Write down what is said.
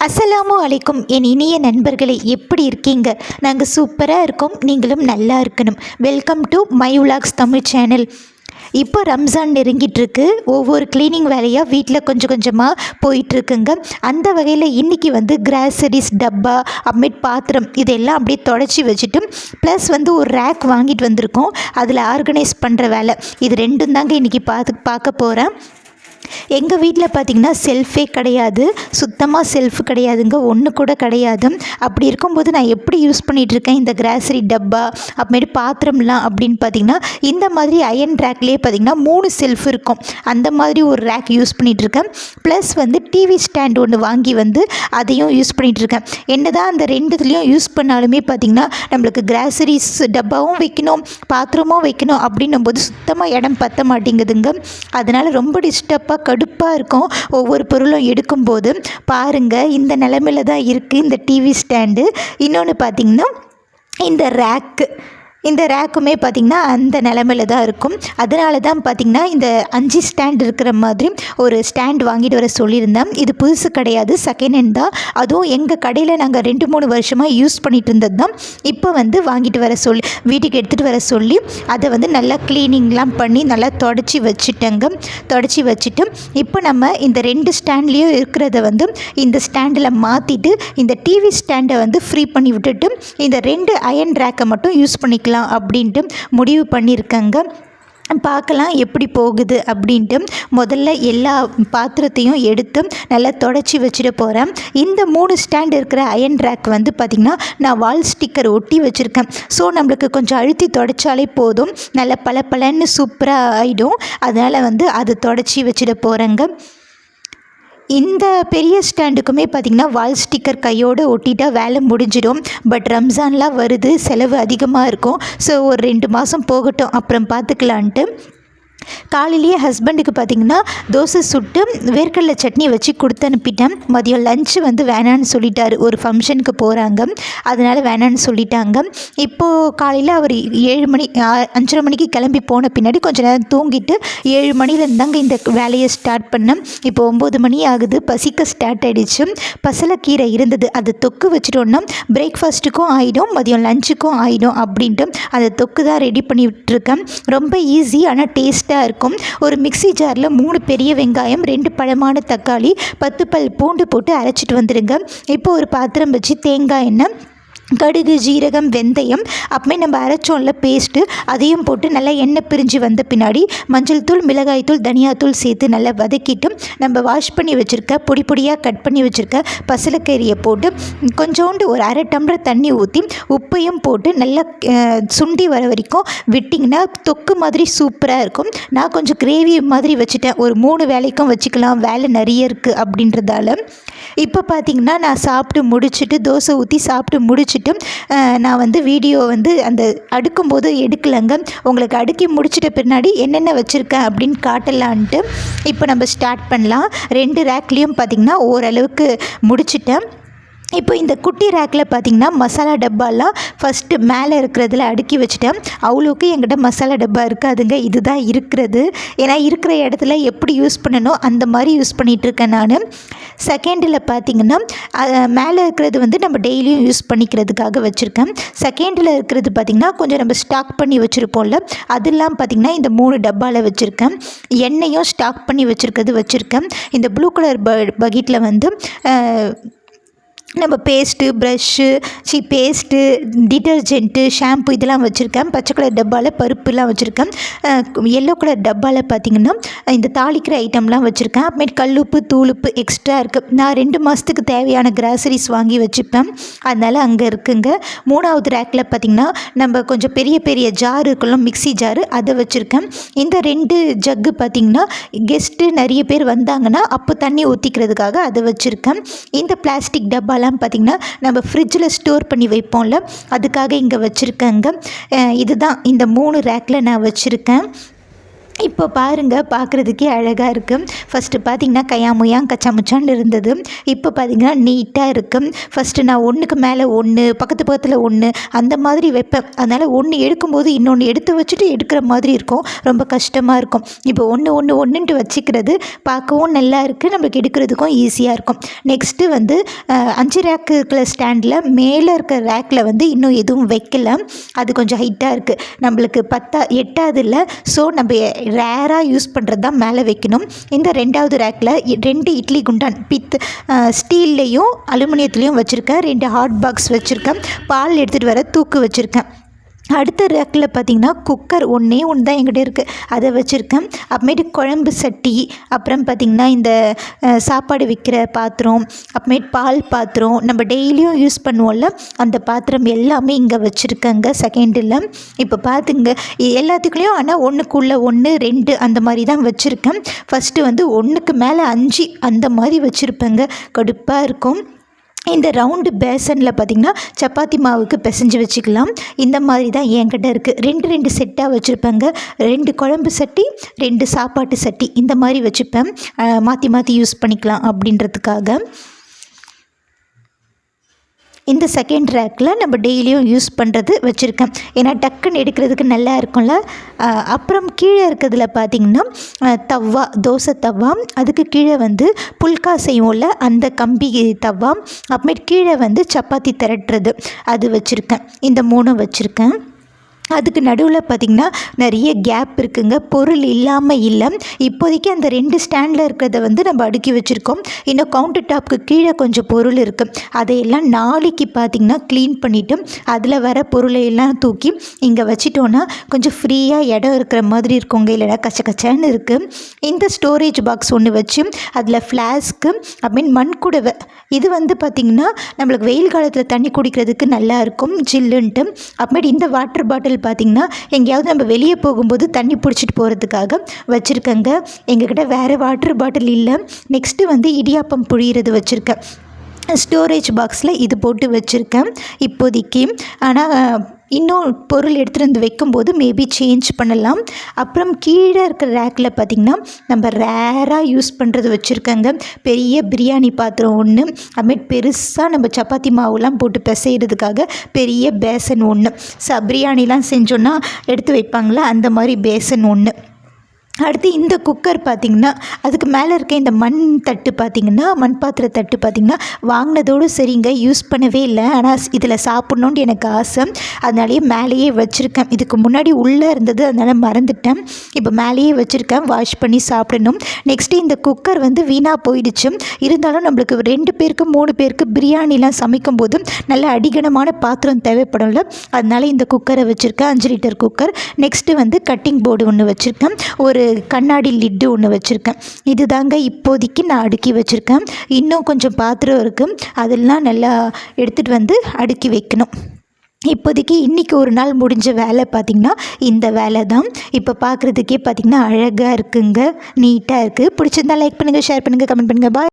அஸ்ஸலாமு அலைக்கும் என் இனிய நண்பர்களே, எப்படி இருக்கீங்க? நாங்கள் சூப்பராக இருக்கோம். நீங்களும் நல்லா இருக்கணும். Welcome to my vlogs Tamil channel. இப்போ ரம்ஜான் நெருங்கிட்டுருக்கு. ஒவ்வொரு க்ளீனிங் வேலையாக வீட்டில் கொஞ்சம் கொஞ்சமாக போயிட்டுருக்குங்க. அந்த வகையில் இன்றைக்கி கிராசரிஸ் டப்பா அப்புறமேட்டு பாத்திரம் இதெல்லாம் அப்படியே தொடச்சி வச்சுட்டு ப்ளஸ் ஒரு ரேக் வாங்கிட்டு வந்திருக்கோம். அதில் ஆர்கனைஸ் பண்ணுற வேலை இது ரெண்டும் தாங்க இன்றைக்கி பார்க்க போகிறேன். எங்கள் வீட்டில் பார்த்திங்கன்னா செல்ஃபே கிடையாது, சுத்தமாக செல்ஃப் கிடையாதுங்க, ஒன்று கூட கிடையாது. அப்படி இருக்கும்போது நான் எப்படி யூஸ் பண்ணிகிட்ருக்கேன் இந்த கிராசரி டப்பா அப்புறமேட்டு பாத்திரம்லாம் அப்படின்னு பார்த்திங்கன்னா, இந்த மாதிரி அயன் ரேக்லேயே பார்த்திங்கன்னா 3 செல்ஃப் இருக்கும். அந்த மாதிரி ஒரு ரேக் யூஸ் பண்ணிகிட்ருக்கேன். ப்ளஸ் டிவி ஸ்டாண்ட் ஒன்று வாங்கி அதையும் யூஸ் பண்ணிகிட்ருக்கேன். என்ன தான் அந்த ரெண்டுத்துலேயும் யூஸ் பண்ணாலுமே பார்த்திங்கன்னா நம்மளுக்கு கிராசரிஸ் டப்பாவும் வைக்கணும், பாத்திரமும் வைக்கணும் அப்படின்னும் போது சுத்தமாக இடம் பற்ற மாட்டேங்குதுங்க. அதனால் ரொம்ப டிஸ்டர்பாக கடுப்பாக இருக்கும் ஒவ்வொரு பொருளும் எடுக்கும்போது. பாருங்கள், இந்த நிலமையில தான் இருக்குது இந்த டிவி ஸ்டாண்டு. இன்னொன்று பார்த்திங்கன்னா இந்த ரேக்குமே பார்த்திங்கன்னா அந்த நிலமையில தான் இருக்கும். அதனால தான் பார்த்திங்கன்னா இந்த 5 ஸ்டாண்ட் இருக்கிற மாதிரி ஒரு ஸ்டாண்ட் வாங்கிட்டு வர சொல்லியிருந்தேன். இது புதுசு கிடையாது, செகண்ட் ஹேண்ட் தான். அதுவும் எங்கள் கடையில் நாங்கள் 2-3 வருஷமாக யூஸ் பண்ணிகிட்டு இருந்தது தான். இப்போ வாங்கிட்டு வர சொல்லி வீட்டுக்கு எடுத்துகிட்டு வர சொல்லி அதை நல்லா க்ளீனிங்லாம் பண்ணி நல்லா தொடச்சி வச்சுட்டு இப்போ நம்ம இந்த 2 ஸ்டாண்ட்லேயும் இருக்கிறத இந்த ஸ்டாண்டில் மாற்றிட்டு இந்த டிவி ஸ்டாண்டை ஃப்ரீ பண்ணி விட்டுட்டு இந்த 2 அயன் ரேக்கை மட்டும் யூஸ் பண்ணிக்கலாம் அப்படின்ட்டு முடிவு பண்ணியிருக்கேங்க. பார்க்கலாம் எப்படி போகுது அப்படின்ட்டு. முதல்ல எல்லா பாத்திரத்தையும் எடுத்து நல்லா தொடச்சி வச்சுட்டு போகிறேன். இந்த 3 ஸ்டாண்ட் இருக்கிற அயன் ரேக் பார்த்திங்கன்னா நான் வால் ஸ்டிக்கர் ஒட்டி வச்சுருக்கேன். ஸோ நம்மளுக்கு கொஞ்சம் அழுத்தி தொடச்சாலே போதும், நல்ல பளபளன்னு சூப்பராக ஆகிடும். அதனால் அதை தொடச்சி வச்சுட்டு போகிறேங்க. இந்த பெரிய ஸ்டாண்டுக்குமே பார்த்திங்கன்னா வால் ஸ்டிக்கர் கையோடு ஒட்டிட்டா வேலை முடிஞ்சிடும். பட் ரம்ஜான்லாம் வருது, செலவு அதிகமாக இருக்கும். ஸோ ஒரு 2 மாதம் போகட்டும், அப்புறம் பார்த்துக்கலான்ட்டு. காலையிலேயே ஹஸ்பண்டுக்கு பார்த்திங்கன்னா தோசை சுட்டு வேர்க்கடலை சட்னி வச்சு கொடுத்து அனுப்பிட்டேன். மதியம் லஞ்சு வேணான்னு சொல்லிட்டாரு, ஒரு ஃபங்க்ஷனுக்கு போகிறாங்க, அதனால் வேணான்னு சொல்லிட்டாங்க. இப்போது காலையில் அவர் 7 மணி 5:30 மணிக்கு கிளம்பி போன பின்னாடி கொஞ்சம் நேரம் தூங்கிட்டு 7 மணிலேருந்து தாங்க இந்த வேலையை ஸ்டார்ட் பண்ணேன். இப்போ 9 மணி ஆகுது, பசிக்க ஸ்டார்ட் ஆகிடுச்சு. பசலைக்கீரை இருந்தது, அது தொக்கு வச்சுட்டோன்னா பிரேக்ஃபாஸ்ட்டுக்கும் ஆகிடும், மதியம் லஞ்சுக்கும் ஆகிடும் அப்படின்ட்டு அந்த தொக்கு தான் ரெடி பண்ணி விட்டுருக்கேன். ரொம்ப ஈஸி, ஆனால் டேஸ்ட்டாக இருக்கும். ஒரு மிக்ஸி ஜாரில் 3 பெரிய வெங்காயம், 2 பழமான தக்காளி, 10 பல் பூண்டு போட்டு அரைச்சிட்டு வந்துடுங்க. இப்போ ஒரு பாத்திரம் வச்சு தேங்காய் எண்ணெய், கடுகு, ஜீரகம், வெந்தயம், அப்புறமே நம்ம அரைச்சோம்ல பேஸ்ட்டு அதையும் போட்டு நல்லா எண்ணெய் பிரிஞ்சு வந்த பின்னாடி மஞ்சள் தூள், மிளகாய் தூள், தனியாத்தூள் சேர்த்து நல்லா வதக்கிட்டு நம்ம வாஷ் பண்ணி வச்சுருக்க பொடி பொடியாக கட் பண்ணி வச்சுருக்க பசலைக்கீரையை போட்டு கொஞ்சோண்டு ஒரு 1/2 டம்ளர் தண்ணி ஊற்றி உப்பையும் போட்டு நல்லா சுண்டி வர வரைக்கும் விட்டிங்கன்னா தொக்கு மாதிரி சூப்பராக இருக்கும். நான் கொஞ்சம் கிரேவி மாதிரி வச்சுட்டேன், ஒரு 3 வேலைக்கும் வச்சுக்கலாம், வேலை நிறைய இருக்குது அப்படின்றதால. இப்போ பார்த்திங்கன்னா நான் சாப்பிட்டு முடிச்சுட்டு தோசை ஊற்றி சாப்பிட்டு முடிச்சுட்டு நான் வீடியோ அந்த அடுக்கும்போது எடுக்கலைங்க. உங்களுக்கு அடுக்கி முடிச்சிட்ட பின்னாடி என்னென்ன வச்சுருக்கேன் அப்படின்னு காட்டலான்ட்டு இப்போ நம்ம ஸ்டார்ட் பண்ணலாம். 2 ரேக்லேயும் பார்த்திங்கன்னா ஓரளவுக்கு முடிச்சிட்டேன். இப்போ இந்த குட்டி ரேக்கில் பார்த்திங்கன்னா மசாலா டப்பாலாம் ஃபஸ்ட்டு மேலே இருக்கிறதுல அடுக்கி வச்சுட்டேன். அவ்வளோக்கு என்கிட்ட மசாலா டப்பா இருக்காதுங்க, இதுதான் இருக்கிறது. ஏன்னா இருக்கிற இடத்துல எப்படி யூஸ் பண்ணணும் அந்த மாதிரி யூஸ் பண்ணிகிட்ருக்கேன் நான். செகண்டில் பார்த்திங்கன்னா மேலே இருக்கிறது நம்ம டெய்லியும் யூஸ் பண்ணிக்கிறதுக்காக வச்சுருக்கேன். செகண்டில் இருக்கிறது பார்த்திங்கன்னா கொஞ்சம் நம்ம ஸ்டாக் பண்ணி வச்சுருப்போம்ல, அதெல்லாம் பார்த்திங்கன்னா இந்த 3 டப்பாவில் வச்சுருக்கேன். எண்ணெயும் ஸ்டாக் பண்ணி வச்சுருக்கேன். இந்த ப்ளூ கலர் பக்கெட்டில் நம்ம பேஸ்ட்டு டிட்டர்ஜென்ட்டு, ஷாம்பு இதெல்லாம் வச்சுருக்கேன். பச்சை கலர் டப்பாவில் பருப்புலாம் வச்சுருக்கேன். எல்லோ கலர் டப்பாவில் பார்த்திங்கன்னா இந்த தாளிக்கிற ஐட்டம்லாம் வச்சுருக்கேன். அப்புறமேட்டு கல்லுப்பு, தூளுப்பு எக்ஸ்ட்ரா இருக்குது. நான் 2 மாதத்துக்கு தேவையான கிராசரிஸ் வாங்கி வச்சுப்பேன், அதனால் அங்கே இருக்குங்க. 3வது ரேக்கில் பார்த்திங்கன்னா நம்ம கொஞ்சம் பெரிய பெரிய ஜார் இருக்கலாம், மிக்ஸி ஜாரு, அதை வச்சுருக்கேன். இந்த 2 ஜக்கு பார்த்திங்கன்னா கெஸ்ட்டு நிறைய பேர் வந்தாங்கன்னா அப்போ தண்ணி ஊற்றிக்கிறதுக்காக அதை வச்சுருக்கேன். இந்த பிளாஸ்டிக் டப்பா பார்த்திங்கன்னா நம்ம ஃப்ரிட்ஜில் ஸ்டோர் பண்ணி வைப்போம்ல, அதுக்காக இங்கே வச்சுருக்கேங்க. இதுதான் இந்த 3 ரேக்கில் நான் வச்சுருக்கேன். இப்போ பாருங்கள், பார்க்குறதுக்கே அழகாக இருக்குது. ஃபஸ்ட்டு பார்த்திங்கன்னா கையாமுயாங் கச்சாமுச்சான்னு இருந்தது. இப்போ பார்த்திங்கன்னா நீட்டாக இருக்குது. ஃபஸ்ட்டு நான் ஒன்றுக்கு மேலே ஒன்று, பக்கத்து பக்கத்தில் ஒன்று அந்த மாதிரி வைப்பேன். அதனால் ஒன்று எடுக்கும்போது இன்னொன்று எடுத்து வச்சுட்டு எடுக்கிற மாதிரி இருக்கும். ரொம்ப கஷ்டமாக இருக்கும். இப்போ ஒன்றுன்ட்டு வச்சுக்கிறது பார்க்கவும் நல்லா இருக்குது, நம்மளுக்கு எடுக்கிறதுக்கும் ஈஸியாக இருக்கும். நெக்ஸ்ட்டு வந்து 5 ரேக்கு இருக்கிற ஸ்டாண்டில் மேலே இருக்கிற ரேக்கில் வந்து இன்னும் எதுவும் வைக்கல. அது கொஞ்சம் ஹைட்டாக இருக்குது, நம்மளுக்கு எட்டாவதில்ல. ஸோ நம்ம ரேராக யூஸ் பண்ணுறது தான் மேலே வைக்கணும். இந்த 2வது ரேக்கில் 2 இட்லி குண்டான் ஸ்டீல்லையும் அலுமினியத்துலேயும் வச்சுருக்கேன். 2 ஹாட் பாக்ஸ் வச்சுருக்கேன். பால் எடுத்துகிட்டு வர தூக்கு வச்சுருக்கேன். அடுத்த ரேக்கில் பார்த்திங்கன்னா குக்கர் ஒன்று தான் என்கிட்ட இருக்குது, அதை வச்சுருக்கேன். அப்புறமேட்டு குழம்பு சட்டி, அப்புறம் பார்த்திங்கன்னா இந்த சாப்பாடு வைக்கிற பாத்திரம், அப்புறமேட்டு பால் பாத்திரம், நம்ம டெய்லியும் யூஸ் பண்ணுவோம்ல அந்த பாத்திரம் எல்லாமே இங்கே வச்சுருக்கேங்க செகண்டில். இப்போ பார்த்துங்க, எல்லாத்துக்குள்ளேயும் ஆனால் ஒன்றுக்குள்ளே 1 2 அந்த மாதிரி தான் வச்சுருக்கேன். ஃபஸ்ட்டு வந்து 1க்கு மேலே 5 அந்த மாதிரி வச்சுருப்பேங்க. கடுப்பாக இருக்கும். இந்த ரவுண்டு பேசனில் பார்த்திங்கன்னா சப்பாத்தி மாவுக்கு பிசைஞ்சு வச்சுக்கலாம். இந்த மாதிரி தான் என்கிட்ட இருக்குது. 2 செட்டாக வச்சுருப்பேங்க. 2 குழம்பு சட்டி, 2 சாப்பாட்டு சட்டி இந்த மாதிரி வச்சுப்பேன். மாற்றி மாற்றி யூஸ் பண்ணிக்கலாம் அப்படின்றதுக்காக. இந்த செகண்ட் ரேக்கில் நம்ம டெய்லியும் யூஸ் பண்ணுறது வச்சுருக்கேன். ஏன்னா டக்குன்னு எடுக்கிறதுக்கு நல்லா இருக்கும்ல. அப்புறம் கீழே இருக்கிறதுல பார்த்திங்கன்னா தவா, தோசை தவா, அதுக்கு கீழே வந்து புல்கா செய்வோம்ல அந்த கம்பி தவா, அப்புறமேட்டு கீழே வந்து சப்பாத்தி திரட்டுறது அது வச்சுருக்கேன். இந்த 3 வச்சுருக்கேன். அதுக்கு நடுவில் பார்த்திங்கன்னா நிறைய கேப் இருக்குங்க, பொருள் இல்லாமல் இல்லை. இப்போதைக்கு அந்த 2 ஸ்டாண்டில் இருக்கிறத வந்து நம்ம அடுக்கி வச்சுருக்கோம். இன்னும் கவுண்டர் டாப்புக்கு கீழே கொஞ்சம் பொருள் இருக்குது. அதையெல்லாம் நாளைக்கு பார்த்திங்கன்னா க்ளீன் பண்ணிவிட்டு அதில் வர பொருளையெல்லாம் தூக்கி இங்கே வச்சிட்டோன்னா கொஞ்சம் ஃப்ரீயாக இடம் இருக்கிற மாதிரி இருக்குங்க. இல்லைனா கச்சன்னு இருக்குது. இந்த ஸ்டோரேஜ் பாக்ஸ் ஒன்று வச்சு அதில் ஃப்ளாஸ்க்கு அப்படின்னு மண்குடவை, இது வந்து பார்த்திங்கன்னா நம்மளுக்கு வெயில் காலத்தில் தண்ணி குடிக்கிறதுக்கு நல்லாயிருக்கும் ஜில்லுன்ட்டு. அப்புறமேட்டு இந்த வாட்டர் பாட்டில் பார்த்திங்கன்னா எங்கேயாவது நம்ம வெளியே போகும்போது தண்ணி பிடிச்சிட்டு போகிறதுக்காக வச்சுருக்கேங்க. எங்ககிட்ட வேறு வாட்டர் பாட்டில் இல்லை. நெக்ஸ்ட்டு வந்து இடியாப்பம் புழியிறது வச்சுருக்கேன். ஸ்டோரேஜ் பாக்ஸில் இது போட்டு வச்சுருக்கேன் இப்போதைக்கு. ஆனால் இன்னும் பொருள் எடுத்துகிட்டு வந்து வைக்கும்போது மேபி சேஞ்ச் பண்ணலாம். அப்புறம் கீழே இருக்கிற ரேக்கில் பார்த்திங்கன்னா நம்ம ரேராக யூஸ் பண்ணுறது வச்சுருக்கேங்க. பெரிய பிரியாணி பாத்திரம் ஒன்று, அதுமாரி பெருசாக நம்ம சப்பாத்தி மாவுலாம் போட்டு பிசைகிறதுக்காக பெரிய பேசன் ஒன்று, பிரியாணிலாம் செஞ்சோன்னா எடுத்து வைப்பாங்களா அந்த மாதிரி பேசன் ஒன்று. அடுத்து இந்த குக்கர் பார்த்திங்கன்னா அதுக்கு மேலே இருக்க இந்த மண் தட்டு பார்த்திங்கன்னா, மண் பாத்திர தட்டு பார்த்திங்கன்னா வாங்கினதோடு சரிங்க, யூஸ் பண்ணவே இல்லை. ஆனால் இதில் சாப்பிட்ணுன்ட்டு எனக்கு ஆசை, அதனாலேயே மேலேயே வச்சுருக்கேன். இதுக்கு முன்னாடி உள்ளே இருந்தது, அதனால் மறந்துட்டேன். இப்போ மேலேயே வச்சுருக்கேன், வாஷ் பண்ணி சாப்பிடணும். நெக்ஸ்ட்டு இந்த குக்கர் வந்து வீணாக போயிடுச்சு. இருந்தாலும் நம்மளுக்கு 2 பேருக்கு 3 பேருக்கு பிரியாணிலாம் சமைக்கும் போது நல்ல அடிகனமான பாத்திரம் தேவைப்படும்ல, அதனால் இந்த குக்கரை வச்சுருக்கேன். 5 லிட்டர் குக்கர். நெக்ஸ்ட்டு வந்து கட்டிங் போர்டு ஒன்று வச்சுருக்கேன். ஒரு கண்ணாடி லிட்டு ஒன்று வச்சுருக்கேன். இது தாங்க இப்போதைக்கு நான் அடுக்கி வச்சுருக்கேன். இன்னும் கொஞ்சம் பாத்திரம் இருக்குது, அதெல்லாம் நல்லா எடுத்துகிட்டு வந்து அடுக்கி வைக்கணும். இப்போதைக்கு இன்றைக்கி ஒரு நாள் முடிஞ்ச வேலை பார்த்திங்கன்னா இந்த வேலை தான். இப்போ பார்க்குறதுக்கே பார்த்திங்கன்னா அழகாக இருக்குங்க, நீட்டாக இருக்குது. பிடிச்சிருந்தா லைக் பண்ணுங்கள், ஷேர் பண்ணுங்கள், கமெண்ட் பண்ணுங்கள். பாய்.